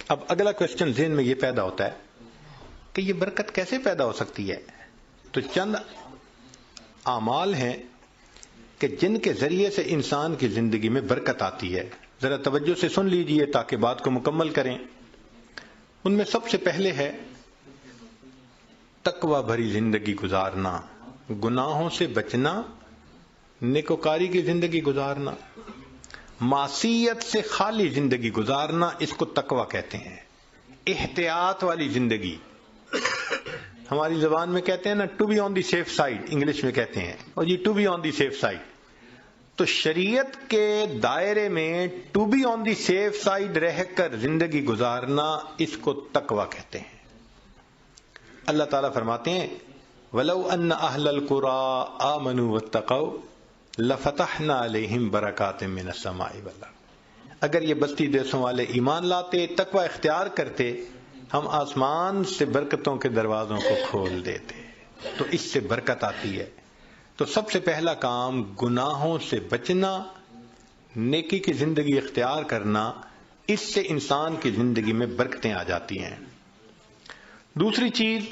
اب اگلا کوشچن ذہن میں یہ پیدا ہوتا ہے کہ یہ برکت کیسے پیدا ہو سکتی ہے؟ تو چند اعمال ہیں کہ جن کے ذریعے سے انسان کی زندگی میں برکت آتی ہے. ذرا توجہ سے سن لیجئے تاکہ بات کو مکمل کریں. ان میں سب سے پہلے ہے تقوی بھری زندگی گزارنا، گناہوں سے بچنا، نیکوکاری کی زندگی گزارنا، معصیت سے خالی زندگی گزارنا، اس کو تقوی کہتے ہیں. احتیاط والی زندگی، ہماری زبان میں کہتے ہیں نا to be on the safe side, English میں کہتے ہیں، اور یہ to be on the safe side. تو شریعت کے دائرے میں to be on the safe side رہ کر زندگی گزارنا، اس کو تقوی کہتے ہیں. اللہ تعالیٰ فرماتے ہیں وَلَوْ أَنَّ أَهْلَ الْقُرَىٰ آمَنُوا وَاتَّقَوْا لَفَتَحْنَا عَلَيْهِمْ بَرَكَاتٍ مِّنَ السَّمَاءِ وَالْأَرْضِ. اگر یہ بستی دیسوں والے ایمان لاتے، تقوی اختیار کرتے، ہم آسمان سے برکتوں کے دروازوں کو کھول دیتے. تو اس سے برکت آتی ہے. تو سب سے پہلا کام گناہوں سے بچنا، نیکی کی زندگی اختیار کرنا، اس سے انسان کی زندگی میں برکتیں آ جاتی ہیں. دوسری چیز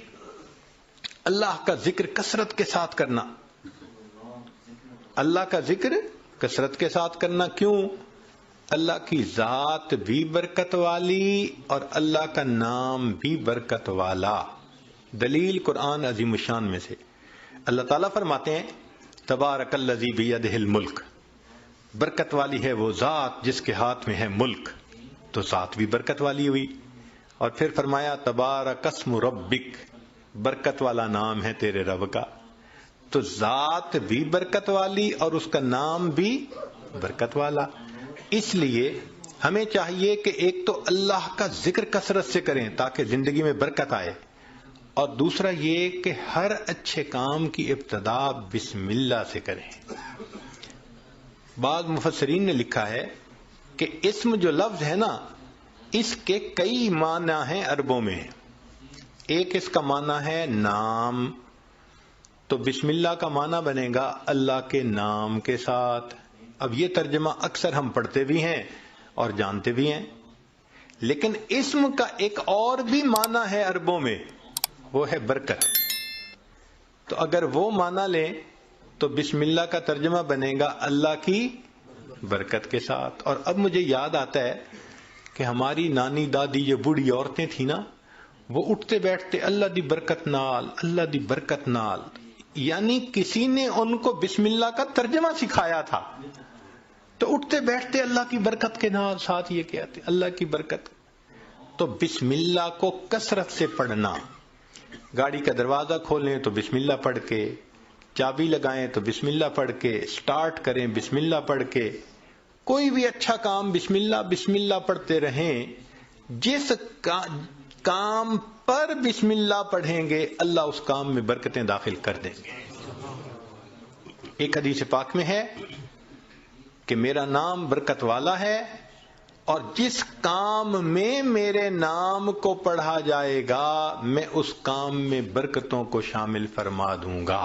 اللہ کا ذکر کثرت کے ساتھ کرنا. اللہ کا ذکر کثرت کے ساتھ کرنا. کیوں؟ اللہ کی ذات بھی برکت والی اور اللہ کا نام بھی برکت والا. دلیل قرآن عظیم الشان میں سے اللہ تعالیٰ فرماتے ہیں تبارک الذی بیدہ الملک، برکت والی ہے وہ ذات جس کے ہاتھ میں ہے ملک. تو ذات بھی برکت والی ہوئی. اور پھر فرمایا تبارک اسم ربک، برکت والا نام ہے تیرے رب کا. تو ذات بھی برکت والی اور اس کا نام بھی برکت والا. اس لیے ہمیں چاہیے کہ ایک تو اللہ کا ذکر کثرت سے کریں تاکہ زندگی میں برکت آئے، اور دوسرا یہ کہ ہر اچھے کام کی ابتدا بسم اللہ سے کریں. بعض مفسرین نے لکھا ہے کہ اسم جو لفظ ہے نا، اس کے کئی معنی ہیں عربوں میں. ایک اس کا معنی ہے نام، تو بسم اللہ کا معنی بنے گا اللہ کے نام کے ساتھ. اب یہ ترجمہ اکثر ہم پڑھتے بھی ہیں اور جانتے بھی ہیں. لیکن اسم کا ایک اور بھی معنی ہے عربوں میں، وہ ہے برکت. تو اگر وہ معنی لیں تو بسم اللہ کا ترجمہ بنے گا اللہ کی برکت کے ساتھ. اور اب مجھے یاد آتا ہے کہ ہماری نانی دادی جو بوڑھی عورتیں تھیں نا، وہ اٹھتے بیٹھتے اللہ دی برکت نال، اللہ دی برکت نال، یعنی کسی نے ان کو بسم اللہ کا ترجمہ سکھایا تھا. تو اٹھتے بیٹھتے اللہ کی برکت کے نال، ساتھ یہ کہتے اللہ کی برکت. تو بسم اللہ کو کثرت سے پڑھنا. گاڑی کا دروازہ کھولیں تو بسم اللہ پڑھ کے، چابی لگائیں تو بسم اللہ پڑھ کے، سٹارٹ کریں بسم اللہ پڑھ کے، کوئی بھی اچھا کام بسم اللہ پڑھتے رہیں. جس کام پر بسم اللہ پڑھیں گے اللہ اس کام میں برکتیں داخل کر دیں گے. ایک حدیث پاک میں ہے کہ میرا نام برکت والا ہے، اور جس کام میں میرے نام کو پڑھا جائے گا میں اس کام میں برکتوں کو شامل فرما دوں گا.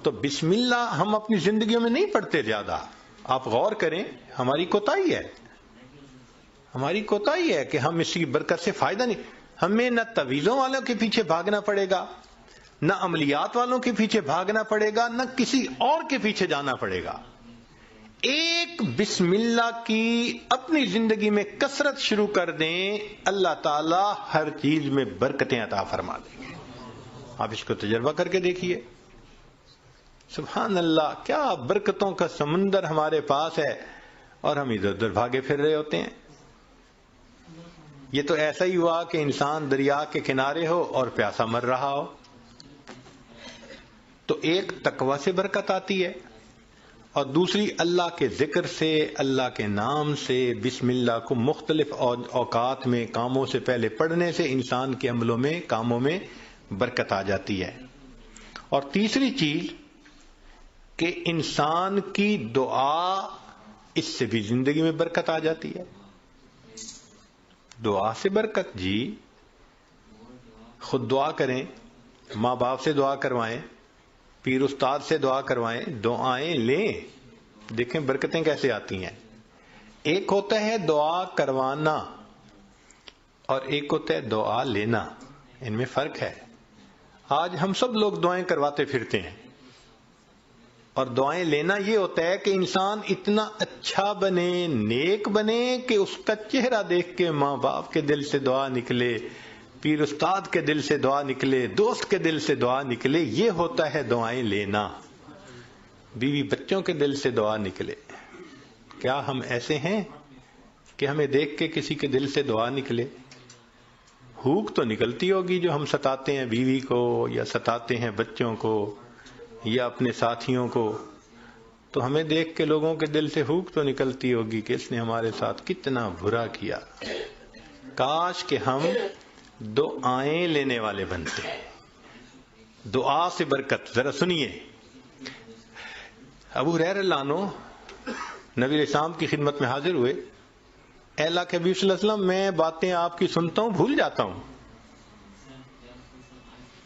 تو بسم اللہ ہم اپنی زندگیوں میں نہیں پڑھتے زیادہ. آپ غور کریں، ہماری کوتاہی ہے کہ ہم اس کی برکت سے فائدہ نہیں. ہمیں نہ تعویذوں والوں کے پیچھے بھاگنا پڑے گا، نہ عملیات والوں کے پیچھے بھاگنا پڑے گا، نہ کسی اور کے پیچھے جانا پڑے گا. ایک بسم اللہ کی اپنی زندگی میں کثرت شروع کر دیں، اللہ تعالی ہر چیز میں برکتیں عطا فرما دیں گے. آپ اس کو تجربہ کر کے دیکھیے. سبحان اللہ، کیا برکتوں کا سمندر ہمارے پاس ہے اور ہم ادھر ادھر بھاگے پھر رہے ہوتے ہیں. یہ تو ایسا ہی ہوا کہ انسان دریا کے کنارے ہو اور پیاسا مر رہا ہو. تو ایک تقوی سے برکت آتی ہے، اور دوسری اللہ کے ذکر سے، اللہ کے نام سے، بسم اللہ کو مختلف اوقات میں کاموں سے پہلے پڑھنے سے انسان کے عملوں میں، کاموں میں برکت آ جاتی ہے. اور تیسری چیز کہ انسان کی دعا، اس سے بھی زندگی میں برکت آ جاتی ہے. دعا سے برکت، جی خود دعا کریں، ماں باپ سے دعا کروائیں، پیر استاد سے دعا کروائیں، دعائیں لیں، دیکھیں برکتیں کیسے آتی ہیں. ایک ہوتا ہے دعا کروانا، اور ایک ہوتا ہے دعا لینا، ان میں فرق ہے۔ آج ہم سب لوگ دعائیں کرواتے پھرتے ہیں، اور دعائیں لینا یہ ہوتا ہے کہ انسان اتنا اچھا بنے، نیک بنے کہ اس کا چہرہ دیکھ کے ماں باپ کے دل سے دعا نکلے، پیر استاد کے دل سے دعا نکلے، دوست کے دل سے دعا نکلے، یہ ہوتا ہے دعائیں لینا۔ بیوی بچوں کے دل سے دعا نکلے۔ کیا ہم ایسے ہیں کہ ہمیں دیکھ کے کسی کے دل سے دعا نکلے؟ ہوک تو نکلتی ہوگی جو ہم ستاتے ہیں بیوی کو، یا ستاتے ہیں بچوں کو، یا اپنے ساتھیوں کو، تو ہمیں دیکھ کے لوگوں کے دل سے ہوک تو نکلتی ہوگی کہ اس نے ہمارے ساتھ کتنا برا کیا۔ کاش کہ ہم دعائیں لینے والے بنتے ہیں۔ دعا سے برکت، ذرا سنیے۔ ابو ہریرہ رضی اللہ عنہ نبی علیہ السلام کی خدمت میں حاضر ہوئے۔ اے اللہ کے حبیب صلی اللہ علیہ وسلم، میں باتیں آپ کی سنتا ہوں، بھول جاتا ہوں۔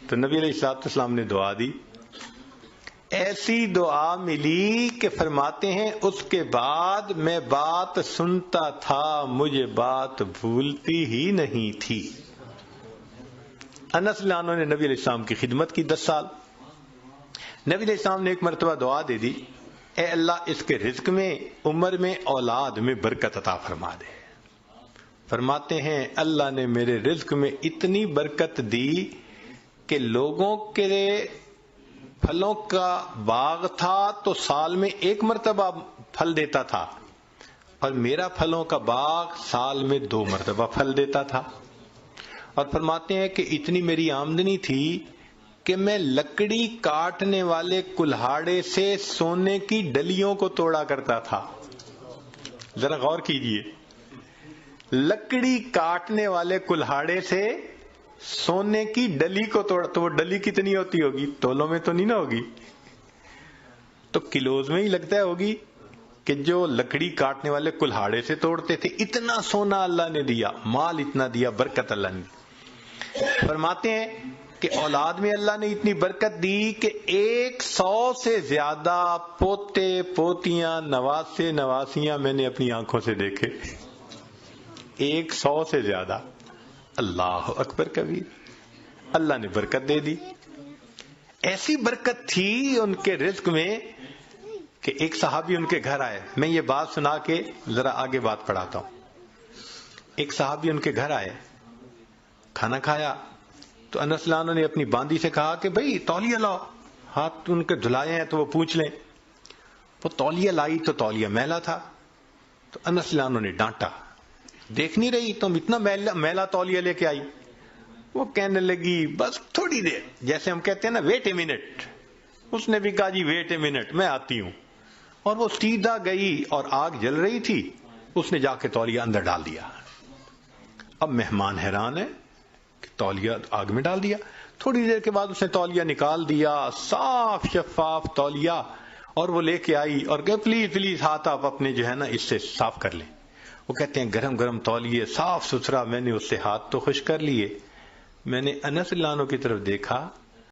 تو نبی علیہ السلام نے دعا دی، ایسی دعا ملی کہ فرماتے ہیں اس کے بعد میں بات سنتا تھا، مجھے بات بھولتی ہی نہیں تھی۔ انس رضی اللہ عنہ نے نبی علیہ السلام کی خدمت کی 10 سال۔ نبی علیہ السلام نے ایک مرتبہ دعا دے دی، اے اللہ اس کے رزق میں، عمر میں، اولاد میں برکت عطا فرما دے۔ فرماتے ہیں اللہ نے میرے رزق میں اتنی برکت دی کہ لوگوں کے پھلوں کا باغ تھا تو سال میں ایک مرتبہ پھل دیتا تھا، اور میرا پھلوں کا باغ سال میں 2 مرتبہ پھل دیتا تھا۔ اور فرماتے ہیں کہ اتنی میری آمدنی تھی کہ میں لکڑی کاٹنے والے کلہاڑے سے سونے کی ڈلیوں کو توڑا کرتا تھا۔ ذرا غور کیجئے، لکڑی کاٹنے والے کلہاڑے سے سونے کی ڈلی کو توڑا، تو وہ ڈلی کتنی ہوتی ہوگی؟ تولوں میں تو نہیں نہ ہوگی، تو کلوز میں ہی لگتا ہوگی کہ جو لکڑی کاٹنے والے کلہاڑے سے توڑتے تھے۔ اتنا سونا اللہ نے دیا، مال اتنا دیا، برکت اللہ نے۔ فرماتے ہیں کہ اولاد میں اللہ نے اتنی برکت دی کہ 100 سے زیادہ پوتے پوتیاں، نواسے نواسیاں میں نے اپنی آنکھوں سے دیکھے۔ 100 سے زیادہ۔ اللہ اکبر کبیر، اللہ نے برکت دے دی۔ ایسی برکت تھی ان کے رزق میں کہ ایک صحابی ان کے گھر آئے۔ میں یہ بات سنا کے ذرا آگے بات پڑھاتا ہوں۔ ایک صحابی ان کے گھر آئے، کھانا کھایا تو انس رضی اللہ عنہ نے اپنی باندی سے کہا کہ بھئی تولیہ لاؤ، ہاتھ ان کے دھلائے ہیں تو وہ پوچھ لیں۔ وہ تولیہ لائی تو تولیہ میلا تھا، تو انس رضی اللہ عنہ نے ڈانٹا، دیکھ نہیں رہی تم اتنا میلا تولیہ لے کے آئی؟ وہ کہنے لگی بس تھوڑی دیر، جیسے ہم کہتے ہیں نا ویٹ اے منٹ۔ اس نے بھی کہا جی ویٹ اے منٹ، میں آتی ہوں۔ اور وہ سیدھا گئی، اور آگ جل رہی تھی، اس نے جا کے تولیہ اندر ڈال دیا۔ اب مہمان حیران ہے کہ تولیہ آگ میں ڈال دیا۔ تھوڑی دیر کے بعد اس نے تولیہ نکال دیا، صاف شفاف تولیہ، اور وہ لے کے آئی اور کہ پلیز پلیز ہاتھ آپ اپنے جو ہے نا اس سے صاف کر لیں۔ وہ کہتے ہیں گرم گرم تولیے، صاف ستھرا، میں نے اس سے ہاتھ تو خشک کر لیے۔ میں نے انس رضی اللہ عنہ کی طرف دیکھا